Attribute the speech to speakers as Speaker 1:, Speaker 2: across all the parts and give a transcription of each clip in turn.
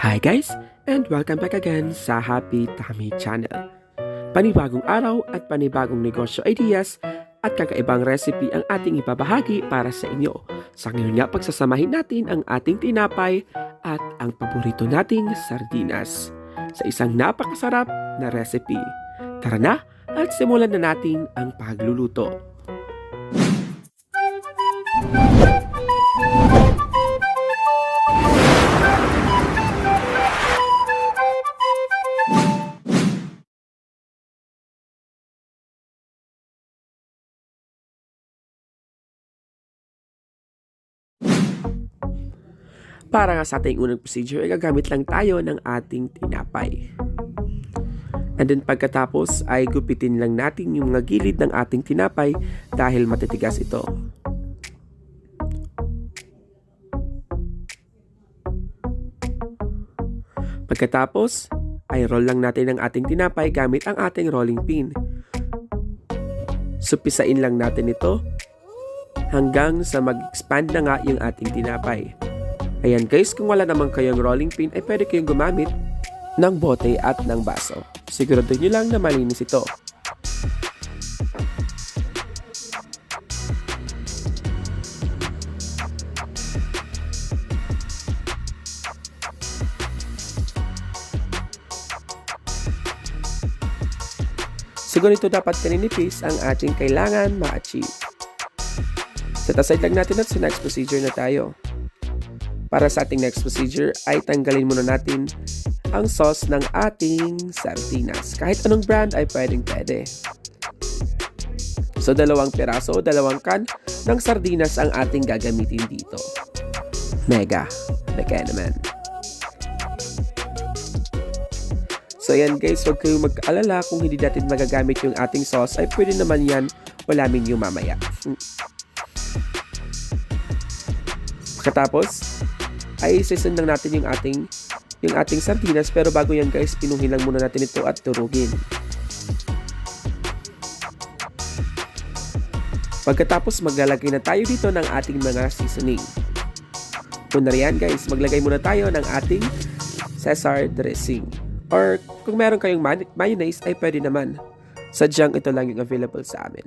Speaker 1: Hi guys, and welcome back again sa Happy Tummy Channel. Panibagong araw at panibagong negosyo ideas at kakaibang recipe ang ating ibabahagi para sa inyo. Sa ngayon nga pagsasamahin natin ang ating tinapay at ang paborito nating sardinas sa isang napakasarap na recipe. Tara na at simulan na natin ang pagluluto. Para nga sa ating unang procedure, ay gagamit lang tayo ng ating tinapay. And then pagkatapos ay gupitin lang natin yung mga gilid ng ating tinapay dahil matitigas ito. Pagkatapos ay roll lang natin ang ating tinapay gamit ang ating rolling pin. Supisain lang natin ito hanggang sa mag-expand na nga yung ating tinapay. Ayan guys, kung wala naman kayong rolling pin ay pwede kayong gumamit ng bote at ng baso. Siguraduhin nyo lang na malinis ito. So ganito dapat kaninipis ang ating kailangan ma-achieve. Set aside lang natin at sa next procedure na tayo. Para sa ating next procedure ay tanggalin muna natin ang sauce ng ating sardinas. Kahit anong brand ay pwede. So 2 piraso, 2 can ng sardinas ang ating gagamitin dito. Mega naman. So ayan guys, huwag kayong mag-alala kung hindi natin magagamit yung ating sauce ay pwede naman yan ulamin yung mamaya. Pagkatapos ay season lang natin yung ating sardinas, pero bago yan guys, pinuhin lang muna natin ito at turugin. Pagkatapos maglalagay na tayo dito ng ating mga seasoning. Una riyan guys, maglagay muna tayo ng ating Caesar dressing. Or kung meron kayong mayonnaise ay pwede naman. Sadyang ito lang yung available sa amin.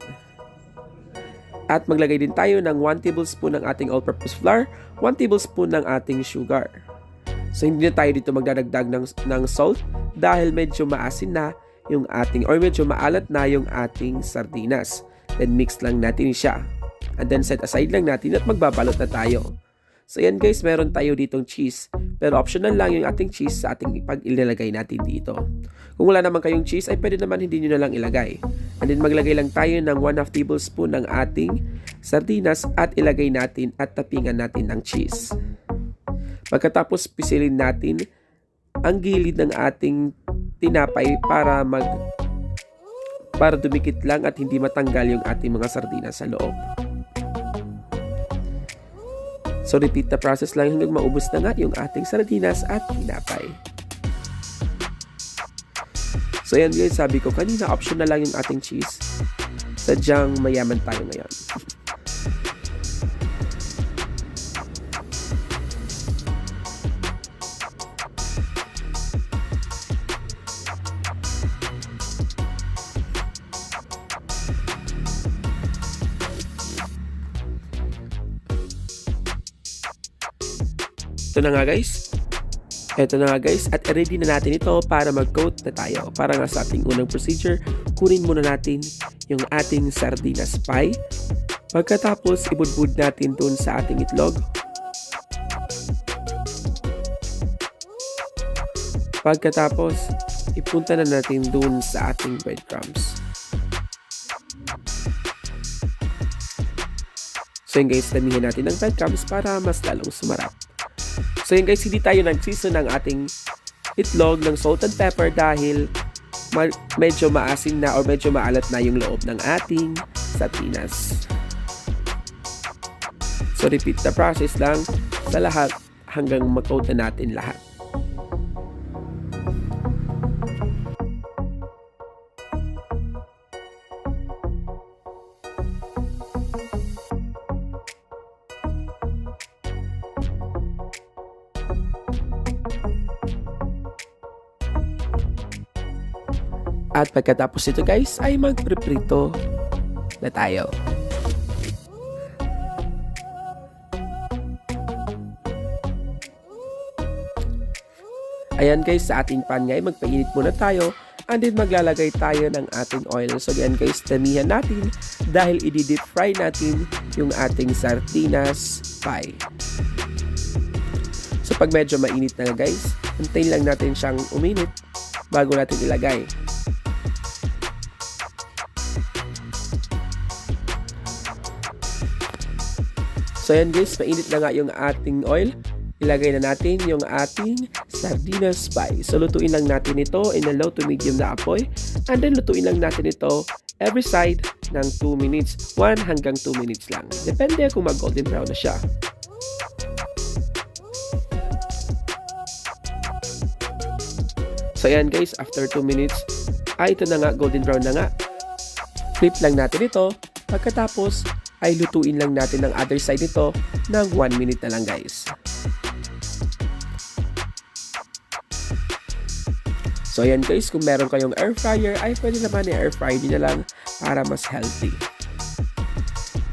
Speaker 1: At maglagay din tayo ng 1 tablespoon ng ating all-purpose flour, 1 tablespoon ng ating sugar. So hindi na tayo dito magdadagdag ng salt dahil medyo maasin na yung ating or medyo maalat na yung ating sardinas. Then mix lang natin siya. And then set aside lang natin at magbabalot na tayo. So yan guys, meron tayo ditong cheese. Pero optional lang yung ating cheese sa ating pag-ilalagay natin dito. Kung wala naman kayong cheese ay pwede naman hindi nyo na lang ilagay. And then maglagay lang tayo ng 1/2 tablespoon ng ating sardinas at ilagay natin at tapingan natin ng cheese. Pagkatapos pisilin natin ang gilid ng ating tinapay para dumikit lang at hindi matanggal yung ating mga sardinas sa loob. So repeat the process lang hanggang maubos na nga yung ating sardinas at tinapay. So yan guys, sabi ko kanina optional lang yung ating cheese. Sadyang mayaman tayo ngayon. Ito na nga guys, at ready na natin ito para mag-coat na tayo. Para nga sa ating unang procedure, kunin muna natin yung ating sardinas pie. Pagkatapos, ibudbud natin dun sa ating itlog. Pagkatapos, ipunta na natin dun sa ating breadcrumbs. So yun guys, damihan natin ng breadcrumbs para mas lalong sumarap. So yun guys, hindi tayo nag-season ng ating itlog ng salt and pepper dahil medyo maasin na o medyo maalat na yung loob ng ating sardinas. So repeat the process lang sa lahat hanggang mag-coat na natin lahat. At pagkatapos nito guys ay magpriprito na tayo. Ayan guys, sa ating pan ngay, magpainit muna tayo and then maglalagay tayo ng ating oil. So yan guys, damihan natin dahil i-deep fry natin yung ating sardinas pie. So pag medyo mainit na guys, antayin lang natin siyang uminit bago natin ilagay. So yan guys, mainit na nga yung ating oil. Ilagay na natin yung ating sardinas pie. So lutuin lang natin ito in a low to medium na apoy. And then lutuin lang natin ito every side ng 2 minutes. 1 hanggang 2 minutes lang. Depende kung mag golden brown na siya. So ayan guys, after 2 minutes, ito na nga, golden brown na nga. Flip lang natin ito. Pagkatapos, ay lutuin lang natin ang other side nito ng 1 minute na lang guys. So ayan guys, kung meron kayong air fryer, ay pwede naman i-air fryer nyo na lang para mas healthy.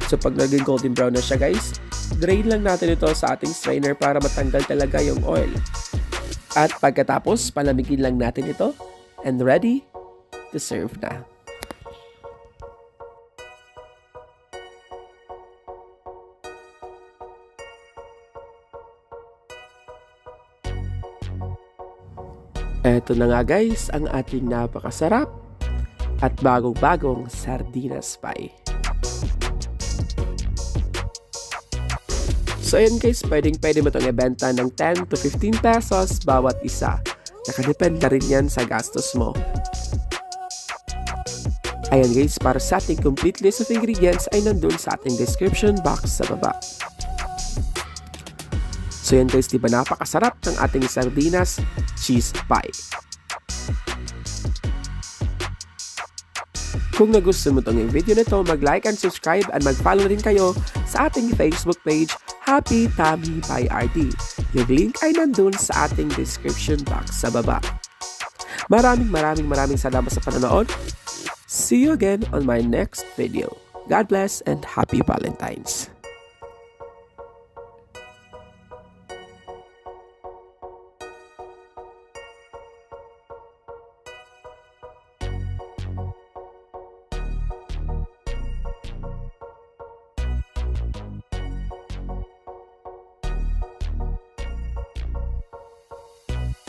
Speaker 1: So pag naging golden brown na siya guys, drain lang natin ito sa ating strainer para matanggal talaga yung oil. At pagkatapos, palamigin lang natin ito and ready to serve na. Eto na nga guys, ang ating napakasarap at bagong-bagong sardinas pie. So ayan guys, pwede mo itong ibenta ng 10 to 15 pesos bawat isa. Nakadepende rin yan sa gastos mo. Ayan guys, para sa ating complete list of ingredients ay nandun sa ating description box sa baba. So yan guys, diba napakasarap ng ating sardinas cheese pie. Kung nagustuhan mo itong video na ito, mag-like and subscribe and mag-follow rin kayo sa ating Facebook page, Happy Tummy by RD. Yung link ay nandun sa ating description box sa baba. Maraming salamat sa panonood. See you again on my next video. God bless and happy Valentine's.